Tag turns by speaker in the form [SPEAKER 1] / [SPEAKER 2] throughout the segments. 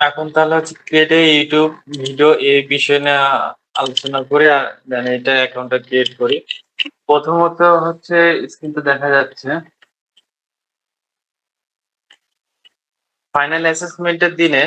[SPEAKER 1] এখন তাহলে হচ্ছে ক্রিয়েট এ ইউটিউব ভিডিও এই বিষয় নিয়ে আলোচনা করে দেন এটা অ্যাকাউন্টটা ক্রিয়েট করি। প্রথমত হচ্ছে স্ক্রিনটা দেখা যাচ্ছে। ফাইনাল অ্যাসেসমেন্টের দিনে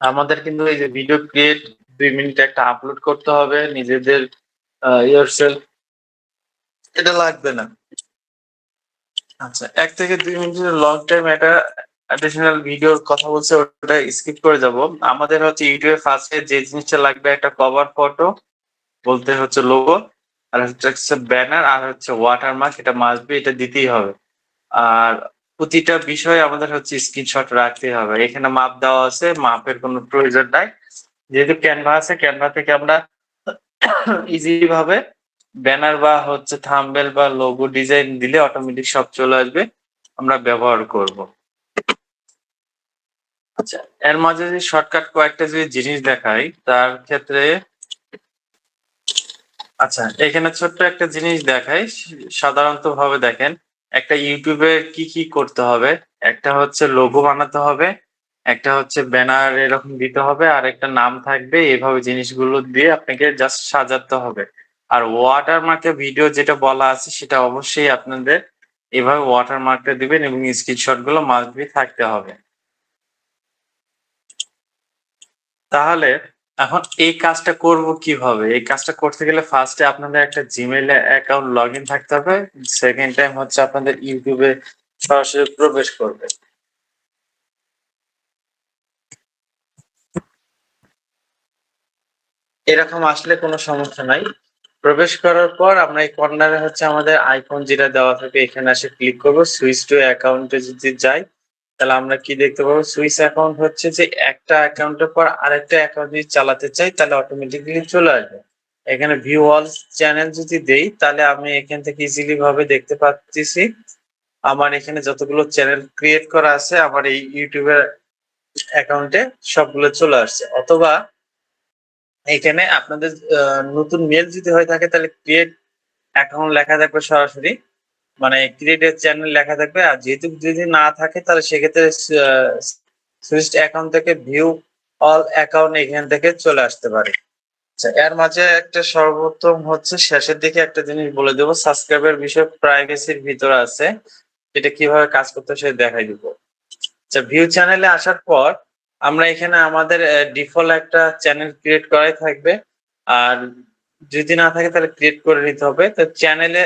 [SPEAKER 1] আমাদের কিন্তু এই যে ভিডিও ক্রিয়েট ২ মিনিট একটা আপলোড করতে হবে নিজেদের yourself এটা লাগবে না। আচ্ছা ১ থেকে ২ মিনিটের লং টাইম একটা অ্যাডিশনাল ভিডিওর কথা বলছে ওটা স্কিপ করে যাব। আমাদের হচ্ছে ইউটিউবে ফার্স্টে যে জিনিসটা লাগবে একটা কভার ফটো বলতে হচ্ছে লোগো আর হচ্ছে ব্যানার আর হচ্ছে ওয়াটারমার্ক এটা মাস্ট বি এটা দিতেই হবে। আর প্রতিটা বিষয়ে আমাদের হচ্ছে স্ক্রিনশট রাখতে হবে। এখানে মাপ দেওয়া আছে, মাপের কোনো প্রয়োজন নাই। যেহেতু ক্যানভা আছে, ক্যানভা থেকে আমরা ইজিলি ভাবে ব্যানার বা হচ্ছে থাম্বনেল বা লোগো ডিজাইন দিলে অটোমেটিক সব চলে আসবে। আমরা ব্যবহার করব। আচ্ছা, এর মাঝে যদি শর্টকাট কয়েকটা যদি জিনিস দেখাই তার ক্ষেত্রে আচ্ছা এখানে ছোট্ট একটা জিনিস দেখাই সাধারণত ভাবে দেখেন একটা ইউটিউবে কি করতে হবে একটা হচ্ছে লোগো বানাতে হবে একটা হচ্ছে ব্যানার এরকম দিতে হবে আর একটা নাম থাকবে এভাবে জিনিসগুলো দিয়ে আপনাকে জাস্ট সাজাতে হবে আর ওয়াটারমার্কে ভিডিও যেটা বলা আছে সেটা অবশ্যই আপনাদের এভাবে ওয়াটারমার্কটা দিবেন এবং স্ক্রিনশট গুলো মাস্ট বি থাকতে হবে তাহলে এখন এই কাজটা করব কিভাবে? এই কাজটা করতে গেলে ফার্স্টে আপনাদের একটা জিমেইল অ্যাকাউন্ট লগইন থাকতে হবে। সেকেন্ড টাইম হচ্ছে আপনাদের ইউটিউবে সরাসরি প্রবেশ করবে। এরকম আসলে কোনো সমস্যা নাই। প্রবেশ করার পর আমরা এই কর্নারে হচ্ছে আমাদের আইকন যেটা দেওয়া থাকে এখানে এসে ক্লিক করব। সুইচ টু অ্যাকাউন্টে যদি যাই তাহলে আমরা কি দেখতে পাবো সুইচ অ্যাকাউন্ট হচ্ছে যে একটা অ্যাকাউন্টের পর আরেকটা অ্যাকাউন্ট যদি চালাতে চাই তাহলে অটোমেটিক্যালি চলে আসবে এখানে ভিউ অল চ্যানেল যদি দেই তাহলে আমি এখান থেকে ইজিলি ভাবে দেখতে পাচ্ছি আমার এখানে যতগুলো চ্যানেল ক্রিয়েট করা আছে আমার এই ইউটিউবের অ্যাকাউন্টে সবগুলো চলে আসছে অথবা এখানে আপনাদের নতুন মেল যদি হয়ে থাকে তাহলে ক্রিয়েট অ্যাকাউন্ট লেখা থাকবে সরাসরি মানে ক্রিয়েটেড চ্যানেল লেখা থাকবে আর যেহেতু যদি না থাকে তাহলে সেক্ষেত্রে সুইচড অ্যাকাউন্ট থেকে ভিউ অল অ্যাকাউন্ট এখান থেকে চলে আসতে পারে আচ্ছা এর মাঝে একটা সর্বোত্তম হচ্ছে শেষের দিকে একটা জিনিস বলে দেবো সাবস্ক্রাইবের বিষয় প্রাইভেসির ভিতরে আছে এটা কিভাবে কাজ করতে সেটা দেখাই দিব আচ্ছা ভিউ চ্যানেলে আসার পর আমরা এখানে আমাদের ডিফল্ট একটা চ্যানেল ক্রিয়েট করাই থাকবে আর যদি না থাকে তাহলে ক্রিয়েট করে নিতে হবে তো চ্যানেলে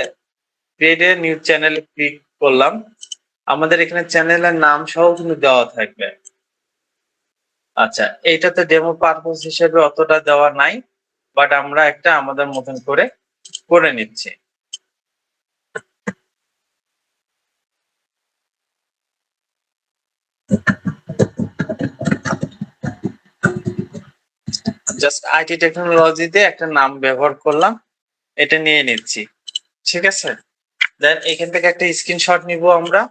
[SPEAKER 1] ক্রিয়েট এ নিউ চ্যানেলে ক্লিক করলাম আমাদের এখানে চ্যানেলের নাম সহ কিন্তু দেওয়া থাকবে আচ্ছা এইটাতে ডেমো পারপোজ হিসেবে অতটা দেওয়া নাই বাট আমরা একটা আমাদের মতন করে করে নিচ্ছি জাস্ট আইটি টেকনোলজিতে একটা নাম ব্যবহার করলাম এটা নিয়ে নিচ্ছি ঠিক আছে দেন এখান থেকে একটা স্ক্রিনশট নিব আমরা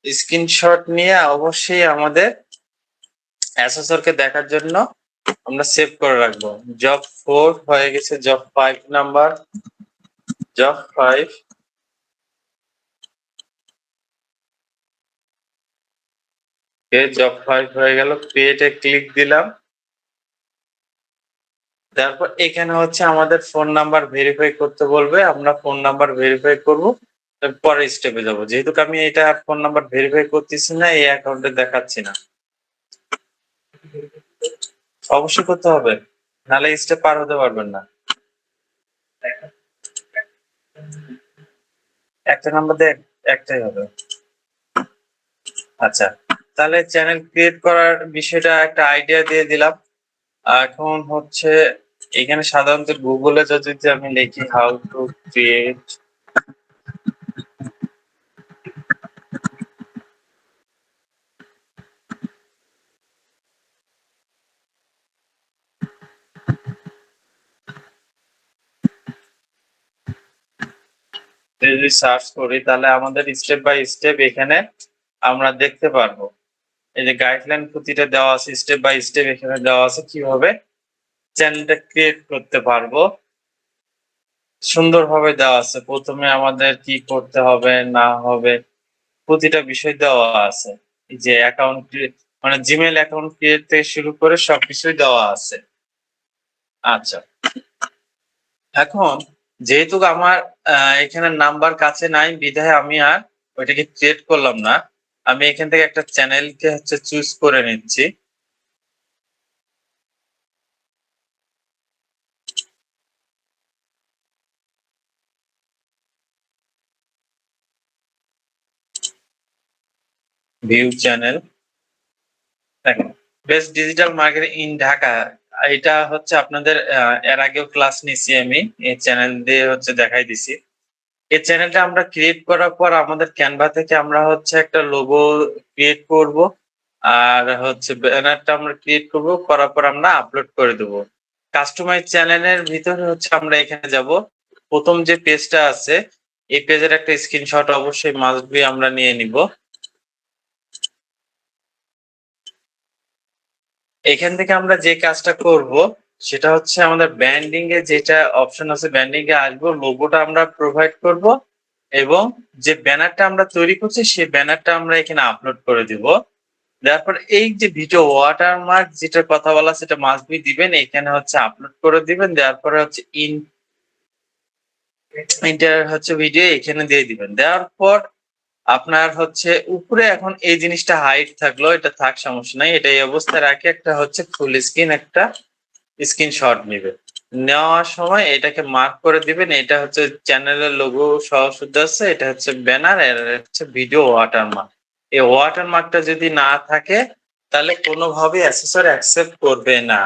[SPEAKER 1] স্ক্রিনশট নিয়ে অবশ্যই আমাদের অ্যাসেসরকে দেখার জন্য আমরা সেভ করে রাখবো জব 4 হয়ে গেছে জব 5 নাম্বার জব 5 জব 5 হয়ে গেল ক্রিয়েটে ক্লিক দিলাম তারপর এখানে হচ্ছে আমাদের ফোন নাম্বার ভেরিফাই করতে বলবে আমরা ফোন নাম্বার ভেরিফাই করব পরের স্টেপে যাব যেহেতু আমি এটা ফোন নাম্বার ভেরিফাই করতেছি না এই অ্যাকাউন্টে দেখাচ্ছি না অবশ্যই করতে হবে নাহলে স্টেপ পার হতে পারবেন না একটা নাম্বার দিয়ে একটাই হবে আচ্ছা তাহলে চ্যানেল ক্রিয়েট করার বিষয়টা একটা আইডিয়া দিয়ে দিলাম এখন হচ্ছে এখানে সাধারণত গুগলে যদি আমি লিখি হাউ টু ক্রিয়েট যদি সার্চ করি তাহলে আমাদের স্টেপ বাই স্টেপ এখানে আমরা দেখতে পারবো এই যে গাইডলাইন প্রতিটা দেওয়া আছে স্টেপ বাই স্টেপ এখানে দেওয়া আছে কিভাবে চ্যানেলটা ক্রিয়েট করতে পারবো সুন্দরভাবে দেওয়া আছে প্রথমে আমাদের কি করতে হবে না হবে প্রতিটা বিষয় দেওয়া আছে এই যে অ্যাকাউন্ট মানে জিমেল অ্যাকাউন্ট ক্রিয়েট থেকে শুরু করে সবকিছুই দেওয়া আছে। আচ্ছা, এখন যেহেতু আমার এখানে নাম্বার কাছে নাই বিধায় আমি আর ওইটাকে ক্রিয়েট করলাম না। আমি এখান থেকে একটা চ্যানেলকে হচ্ছে চুজ করে নিচ্ছি। ভিউ চ্যানেল, দেখেন best digital marketing in Dhaka. এটা হচ্ছে আপনাদের এর আগেও ক্লাস নিছি আমি, এই চ্যানেল দিয়ে হচ্ছে দেখাই দিছি। এই চ্যানেলটা আমরা ক্রিয়েট করার পর আমাদের ক্যানভা থেকে আমরা হচ্ছে একটা লোগো ক্রিয়েট করব, আর হচ্ছে ব্যানারটা আমরা ক্রিয়েট করব, করার পর আমরা আপলোড করে দেব। কাস্টমাইজ চ্যানেলের ভিতরে হচ্ছে আমরা এখানে যাব, প্রথম যে পেজটা আছে এই পেজের একটা স্ক্রিনশট অবশ্যই মাস্ট বি আমরা নিয়ে নিব। এখান থেকে আমরা যে কাজটা করব সেটা হচ্ছে আমাদের ব্র্যান্ডিং এ যেটা অপশন আছে, ব্র্যান্ডিং এ আসবো, লোগোটা আমরা প্রোভাইড করব এবং যে ব্যানারটা আমরা তৈরি করছি সেই ব্যানারটা আমরা এখানে আপলোড করে দিব। তারপর এই যে ভিডিও ওয়াটারমার্ক যেটার কথা বলা সেটা মাস্ট বি দিবেন, এখানে হচ্ছে আপলোড করে দিবেন, দেওয়ার পরে হচ্ছে ইন্টার হচ্ছে ভিডিও এখানে দিয়ে দিবেন। দেওয়ার পর আপনার হচ্ছে উপরে এখন এই জিনিসটা হাইট থাকলো, এটা থাক সমস্যা নাই, এটা এই অবস্থায় রাখে একটা হচ্ছে ফুল স্ক্রিন একটা স্ক্রিনশট নিবে। নেওয়ার সময় এটাকে মার্ক করে দিবেন, এটা হচ্ছে চ্যানেলের লোগো সহ শুদ্ধ আছে, এটা হচ্ছে ব্যানার, এর হচ্ছে ভিডিও ওয়াটারমার্ক। এই ওয়াটারমার্কটা যদি না থাকে তাহলে কোনোভাবেই অ্যাসেসর অ্যাকসেপ্ট করবে না।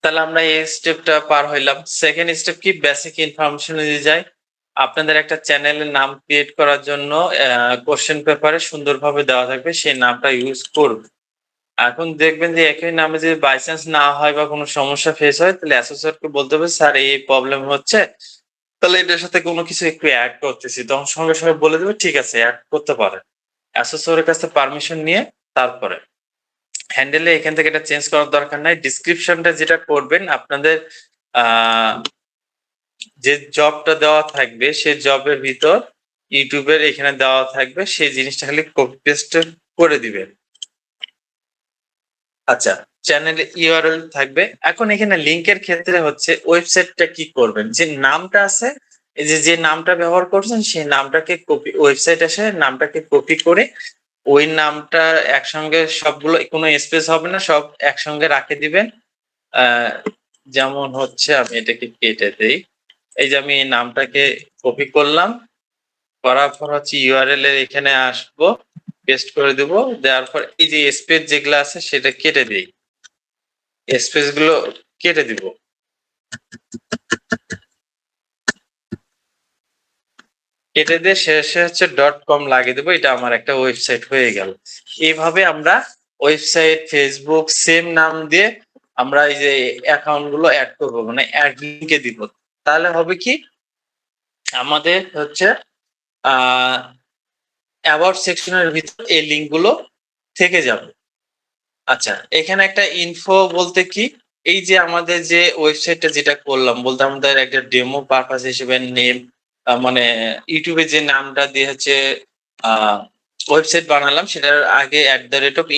[SPEAKER 1] তাহলে আমরা এই স্টেপটা পার হইলাম। সেকেন্ড স্টেপ কি, বেসিক ইনফরমেশনে দিয়ে যাই। আপনাদের একটা চ্যানেলের নাম ক্রিয়েট করার জন্য কোশ্চেন পেপারে সুন্দরভাবে দেওয়া থাকবে, সেই নামটা ইউজ করবে। এখন দেখবেন যে একই নামে যদি বাই চান্স না হয় বা কোনো সমস্যা ফেস হয় তাহলে অ্যাসোসিয়েটকে বলতে হবে স্যার এই প্রবলেম হচ্ছে, তাহলে এটার সাথে কোনো কিছু একটু অ্যাড করতেছি, তখন সঙ্গে সঙ্গে বলে দেবে ঠিক আছে অ্যাড করতে পারে। অ্যাসোসিয়েটের কাছে পারমিশন নিয়ে তারপরে হ্যান্ডেলে এখান থেকে এটা চেঞ্জ করার দরকার নাই। ডিসক্রিপশনটা যেটা করবেন আপনাদের যে জবটা দেওয়া থাকবে সেই জবের ভিতর ইউটিউবের এখানে দেওয়া থাকবে, সেই জিনিসটা খালি কপি পেস্ট করে দিবেন। আচ্ছা, চ্যানেলে ইউআরএল থাকবে। এখন এখানে লিংকের ক্ষেত্রে হচ্ছে ওয়েবসাইটটা কি করবেন, যে নামটা আছে এই যে নামটা ব্যবহার করছেন সেই নামটাকে কপি, ওয়েবসাইট এসে নামটাকে কপি করে ওই নামটা একসঙ্গে সবগুলো, কোনো স্পেস হবে না, সব একসঙ্গে রাখে দিবেন। যেমন হচ্ছে আমি এটাকে কেটে দেই, এই যে আমি এই নামটাকে কপি করলাম, করার পর হচ্ছে ইউআরএল এর এখানে আসবো, পেস্ট করে দেব, দেওয়ার পর এই যে স্পেস যেগুলো আছে সেটা কেটে দেই, স্পেস গুলো কেটে দিব। কেটে দিয়ে শেষে হচ্ছে .com লাগিয়ে দেবো, এটা আমার একটা ওয়েবসাইট হয়ে গেল। এইভাবে আমরা ওয়েবসাইট, ফেসবুক সেম নাম দিয়ে আমরা এই যে অ্যাকাউন্ট গুলো অ্যাড করবো, মানে অ্যাড লিঙ্কে দিব। তাহলে হবে কি, আমাদের হচ্ছে অ্যাবাউট সেকশনের ভিতর এই লিঙ্ক গুলো থেকে যাবে। আচ্ছা, এখানে একটা ইনফো বলতে কি, এই যে আমাদের যে ওয়েবসাইটটা যেটা করলাম, বলতে আমাদের একটা ডেমো পারপাস হিসেবে নেম, মানে ইউটিউবে যে নামটা দিয়ে হচ্ছে ওয়েবসাইট বানালাম সেটার আগে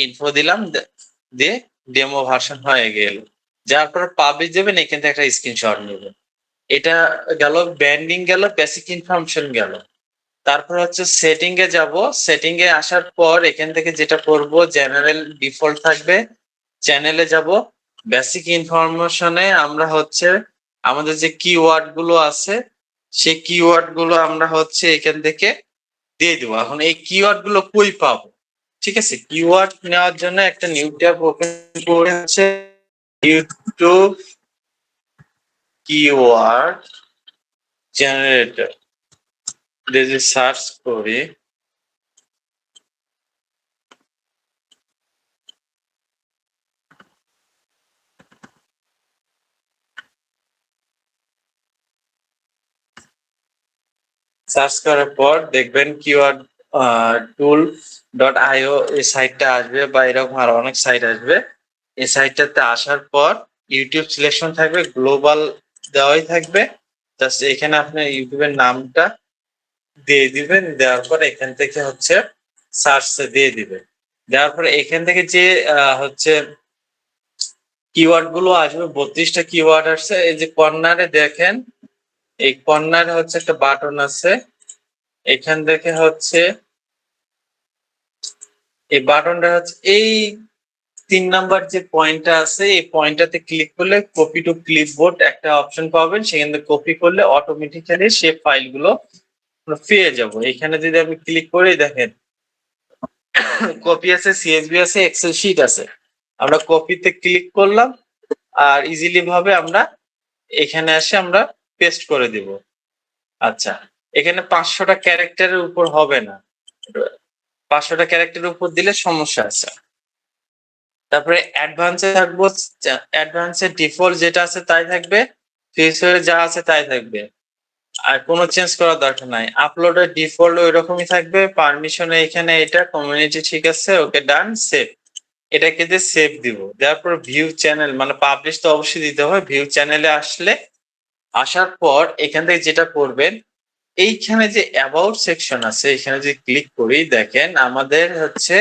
[SPEAKER 1] @info দিলাম, দিয়ে ডেমো ভার্সন হয়ে গেল। যার পর পাবলিশ দেবেন, এখান থেকে একটা স্ক্রিনশট নেবেন। এটা গেল ব্র্যান্ডিং, গেল বেসিক ইনফরমেশন গেল। তারপর হচ্ছে সেটিং এ যাব, সেটিং এ আসার পর এখান থেকে যেটা করব, জেনারেল ডিফল্ট থাকবে, চ্যানেলে যাব, বেসিক ইনফরমেশনে আমরা হচ্ছে আমাদের যে কিওয়ার্ড গুলো আছে সেই কিওয়ার্ড গুলো আমরা হচ্ছে এখান থেকে দিয়ে দেবো। এখন এই কিওয়ার্ড গুলো কই পাবো, ঠিক আছে, কিওয়ার্ড নেওয়ার জন্য একটা নিউ ট্যাব ওপেন করে হচ্ছে ইউটিউব কিওয়ার্ড জেনারেটর যদি সার্চ করি, সার্চ করার পর দেখবেন কিওয়ার্ড টুল .io এই সাইটটা আসবে, বা এরকম আরো অনেক সাইট আসবে। এই সাইটটাতে আসার পর ইউটিউব সিলেকশন থাকবে, গ্লোবাল দেওয়াই থাকবে, জাস্ট এখানে আপনার ইউটিউবের নামটা দিয়ে দিবেন, দেওয়ার পর এখান থেকে হচ্ছে সার্চ দিয়ে দিবেন। দেওয়ার পরে এখান থেকে যে হচ্ছে কিওয়ার্ড গুলো আসবে, 32টা কিওয়ার্ড আসছে। এই যে কর্নারে দেখেন, এই কর্নারে হচ্ছে একটা বাটন আছে, এখান থেকে হচ্ছে এই বাটনটা হচ্ছে এই 3 নাম্বার যে পয়েন্টটা আছে, এই পয়েন্টটাতে ক্লিক করলে কপি টু ক্লিপবোর্ড একটা অপশন পাবেন, সেখান থেকে কপি করলে অটোমেটিক্যালি সেই ফাইলগুলো পেয়ে যাব। এখানে যদি আমি ক্লিক করি, দেখেন কপি আছে, সিএসভি আছে, এক্সেল শিট আছে। আমরা কপিতে ক্লিক করলাম আর ইজিলি ভাবে আমরা এখানে এসে আমরা পেস্ট করে দিব। আচ্ছা, এখানে 500টা ক্যারেক্টারের উপর হবে না, 500টা ক্যারেক্টারের উপর দিলে সমস্যা আছে। তারপরে অ্যাডভান্সে থাকবো, অ্যাডভান্সে ডিফল্ট যেটা আছে তাই থাকবে, ফিচারে যা আছে তাই থাকবে, আর কোনো চেঞ্জ করার দরকার নাই। আপলোডের ডিফল্ট ওই রকমই থাকবে। পারমিশনে এখানে এটা কমিউনিটি ঠিক আছে, ওকে ডান, সেভ। এটাকে দিয়ে সেভ দিব। দেওয়ার পর ভিউ চ্যানেল মানে পাবলিশ তো অবশ্যই দিতে হবে। ভিউ চ্যানেলে আসার পর এখান থেকে যেটা করবেন, এইখানে যে অ্যাবাউট সেকশন আছে এখানে যদি ক্লিক করি, দেখেন আমাদের হচ্ছে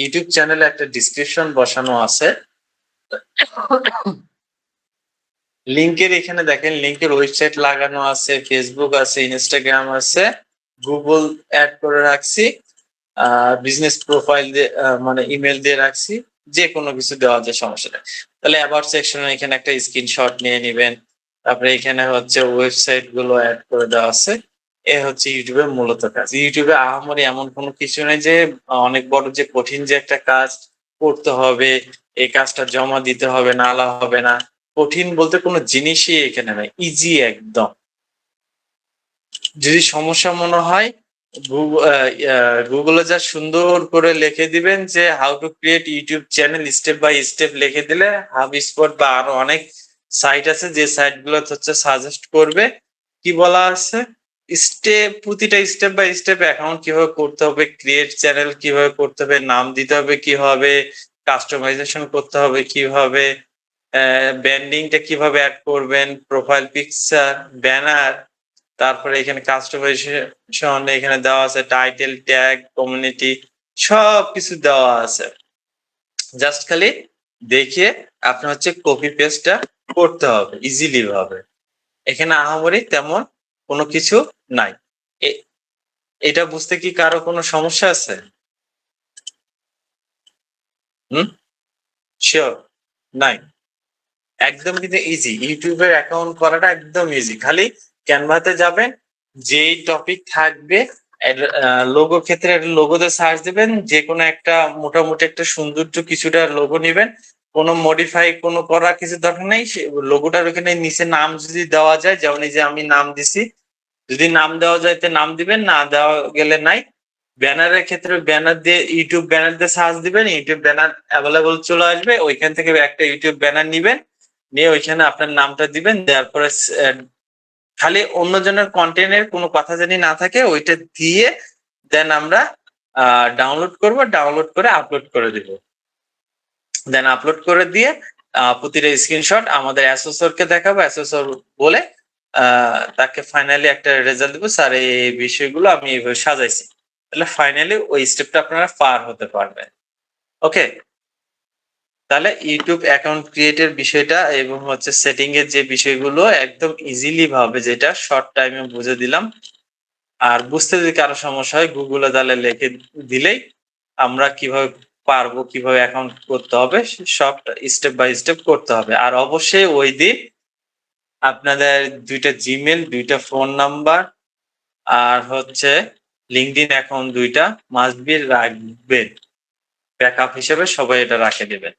[SPEAKER 1] ইউটিউব চ্যানেলে একটা ডিসক্রিপশন বসানো আছে। লিংকের এখানে দেখেন, লিংকের ওয়েবসাইট লাগানো আছে, ফেসবুক আছে, ইনস্টাগ্রাম আছে, গুগল অ্যাড করে রাখছি, বিজনেস প্রোফাইল দিয়ে মানে ইমেল দিয়ে রাখছি, যে কোনো কিছু দেওয়া যায়, সমস্যা নেই। তাহলে অ্যাবাউট সেকশনে এখানে একটা স্ক্রিনশট নিয়ে নেবেন। তারপরে এখানে হচ্ছে ওয়েবসাইট গুলো অ্যাড করে দেওয়া আছে। এ হচ্ছে ইউটিউবের মূলত কাজ। ইউটিউবে আহামরি এমন কোনো কিছু নেই যে অনেক বড় যে কঠিন যে একটা কাজ করতে হবে, এই কাজটা জমা দিতে হবে, নালা হবে না, কঠিন বলতে কোনো জিনিসই এখানে নাই, ইজি একদম। যদি সমস্যা মনে হয় গুগলে যা সুন্দর করে লিখে দিবেন যে how to create YouTube channel step by step লিখে দিলে হাব স্পট বা আরো অনেক সাইট আছে যে সাইট গুলো হচ্ছে সাজেস্ট করবে। কি বলা আছে, স্টেপ, প্রতিটা স্টেপ বাই স্টেপ অ্যাকাউন্ট কিভাবে করতে হবে, ক্রিয়েট চ্যানেল কিভাবে করতে হবে, নাম দিতে হবে কিভাবে, কাস্টমাইজেশন করতে হবে কিভাবে, ব্র্যান্ডিংটা কিভাবে অ্যাড করবেন, প্রোফাইল পিকচার, ব্যানার, তারপরে এখানে কাস্টমাইজেশন এখানে দেওয়া আছে, টাইটেল, ট্যাগ, কমিউনিটি, সবকিছু দেওয়া আছে। জাস্ট খালি দেখিয়ে আপনার হচ্ছে কপি পেস্টটা করতে হবে ইজিলি ভাবে। এখানে আহামরি তেমন কোনো কিছু নাই। এটা বুঝতে কি কারো কোনো সমস্যা আছে? শিওর? নাই? একদম কিন্তু ইজি, ইউটিউবের অ্যাকাউন্ট করাটা একদম ইজি। খালি ক্যানভাতে যাবেন, যেই টপিক থাকবে লোগো ক্ষেত্রে লোগোতে সার্চ দিবেন, যে কোনো একটা মোটামুটি একটা সৌন্দর্য কিছুটা লোগো নিবেন, কোনো মডিফাই কোনো করা কিছু দরকার নেই। লোগোটার ওখানে নিচে নাম যদি দেওয়া যায়, যেমন এই যে আমি নাম দিছি, যদি নাম দেওয়া যায় তো নাম দিবেন, না দেওয়া গেলে নাই। ব্যানারের ক্ষেত্রে ব্যানার দিয়ে ইউটিউব ব্যানার দিয়ে সার্চ দিবেন, ইউটিউব ব্যানার অ্যাভেলেবল চলে আসবে, ওইখান থেকে একটা ইউটিউব ব্যানার নিবেন, নিয়ে ওইখানে আপনার নামটা দিবেন, দেওয়ার পরে খালি অন্যজনের কন্টেন্টের কোনো কথা জানি না থাকে ওইটা দিয়ে দেন আমরা ডাউনলোড করব, ডাউনলোড করে আপলোড করে দিব। দেন আপলোড করে দিয়ে প্রতিটা স্ক্রিনশট আমাদের অ্যাসেসরকে দেখাবো, অ্যাসেসর বলে তাকে ফাইনালি একটা রেজাল্ট দিব, স্যার এই বিষয়গুলো আমি এইভাবে সাজাইছি। তাহলে ফাইনালি ওই স্টেপটা আপনারা পার হতে পারবেন। ওকে, তাহলে ইউটিউব অ্যাকাউন্ট ক্রিয়েটের বিষয়টা এবং হচ্ছে সেটিং এর যে বিষয়গুলো একদম ইজিলি ভাবে যেটা শর্ট টাইমে বুঝে দিলাম। আর বুঝতে যদি কারো সমস্যা হয় গুগলে তাহলে লিখে দিলেই আমরা কিভাবে পারবো, কিভাবে অ্যাকাউন্ট করতে হবে, সব স্টেপ বাই স্টেপ করতে হবে। আর অবশ্যই ওই দিন আপনাদের 2টা জিমেল, 2টা ফোন নাম্বার আর হচ্ছে লিঙ্কডইন অ্যাকাউন্ট 2টা মাস্ট বি রাখবেন, ব্যাকআপ হিসেবে সবাই এটা রাখে দেবেন।